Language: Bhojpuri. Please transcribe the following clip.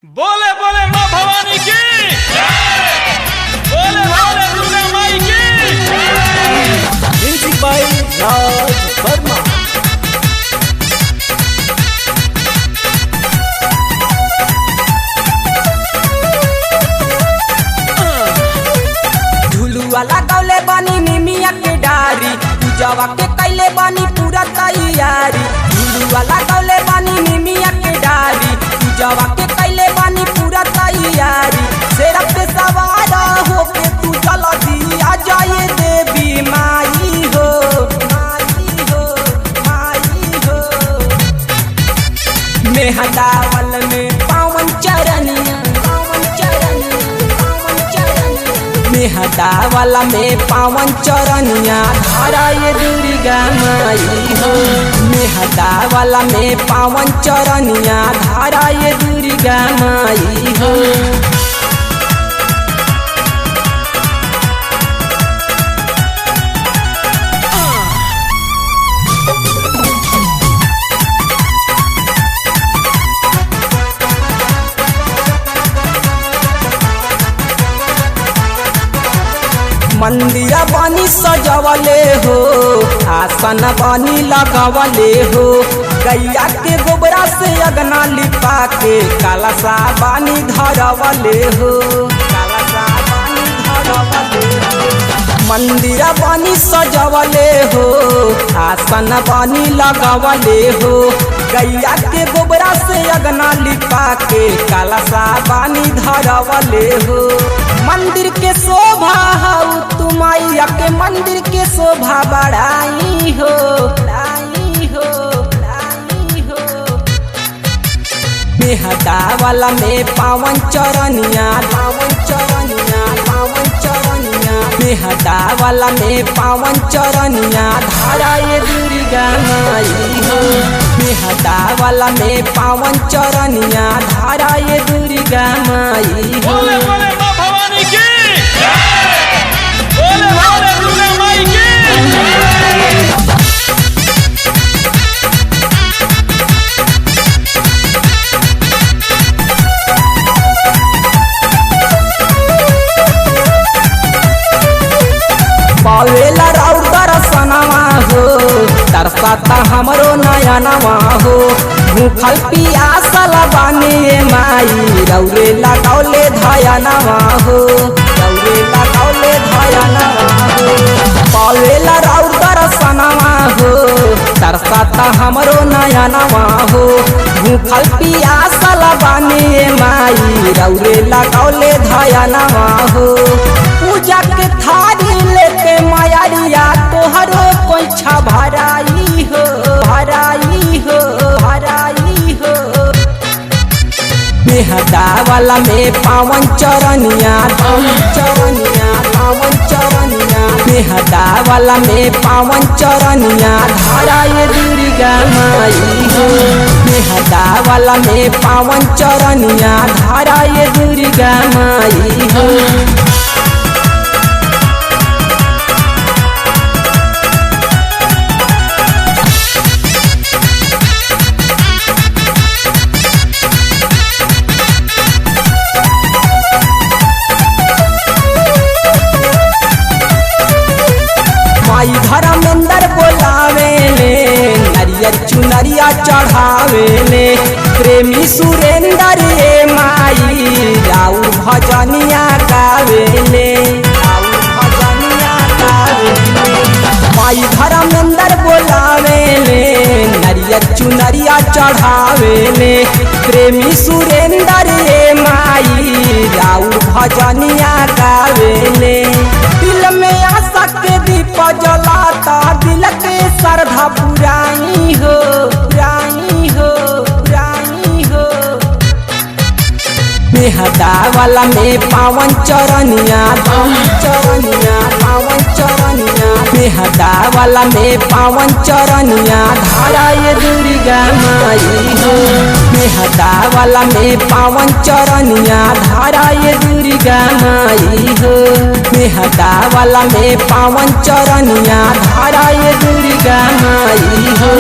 बोले बोले माँ भवानी की, बोले बोले दुर्गा माई की। म्यूजिक बाय राज वर्मा। झुलुआ लगौले बानी निमिया के डारी, पूजावा के कैले बानी पूरा तैयारी। झुलुआ लगौले बानी निमिया के डारी, पूजावा के कैले बानी पूरा तैयारी। शेरा पे सवार होके तू चल दिया जाए देवी माई हो, माई हो, माई हो। मेहदावल में पावन चरनिया, पावन चरनिया, पावन चरनिया। मेहदावल में पावन चरनिया धारा ये दुर्गा माई हो। मेहदावल में पावन चरनिया धारा ये दुर्गा माई हो। मंदिर बनी सजवले हो, आसन बनी लगवले हो। गैया के गोबरा से अगना लिपा के कलशा बनी धरवले हो, कलशा बनी धरवले हो। मंदिर बनी सजवले हो, आसन बनी लगवले हो। गैया के गोबरा से अगना लिपा के कलशा बनी धरवले हो। मंदिर के शोभा हो तुमैया के, मंदिर के शोभा बढ़ाई हो, बढ़ाई हो, बढ़ाई हो। मेहदावल में पावन चरनिया, पावन चरनिया, पावन चरनिया। मेहदावल में पावन चरनिया धारा ये दुर्गा माई हो। मेहदावल में पावन चरनिया धारा ये दुर्गा माई हो। बोले बोले माँ भवानी की, बोले बोले दुर्गा माई की। पावेला राउर दर्शनवा हो, दर्शता हमरो नयनवा हो। भूखल पियासल बानी माई, रौरे लगौले धयनवा हो, रौरे लगौले धयनवा हो। पावेला राउर दर्शनवा हो, दर्शता हमरो नयनवा हो। भूखल पियासल बानी माई, रौरे लगौले धयनवा हो। पूजा के थारी लेके मायरिया तोहरो कोइछा भराई हो, भराई हो, भराई हो। मेहदावल में पावन चरनिया, पावन चरनिया, पावन चरनिया। मेहदावल में पावन चरनिया धारा ये दुर्गा माई हो। मेहदावल में पावन चरनिया धारा ये दुर्गा माई हो। माई धर्मेंद्र बोलावे ले, नरियर चुनरिया चढ़ावे ले। प्रेमी सुरेंद्र ये माई, राउर भजनिया गावे ले, राउर भजनिया गावे ले। माई धर्मेंद्र बोलावे ले, नरियर चुनरिया चढ़ावे ले। प्रेमी सुरेंद्र ये माई, राउर भजनिया गावे ले। दिल में आशा के दीप जलाता, दिल के श्रद्धा पुराई हो, पुराई हो, पुराई हो। मेहदावल में पावन चरनिया, पावन चरनिया, पावन चरनिया। मेहदावल में पावन चरनिया धारा ये दुर्गा माई हो। मेहदावल में पावन चरनिया धारा ये दुर्गा माई हो। मेहदावल में पावन चरनिया धारा ये दुर्गा माई हो।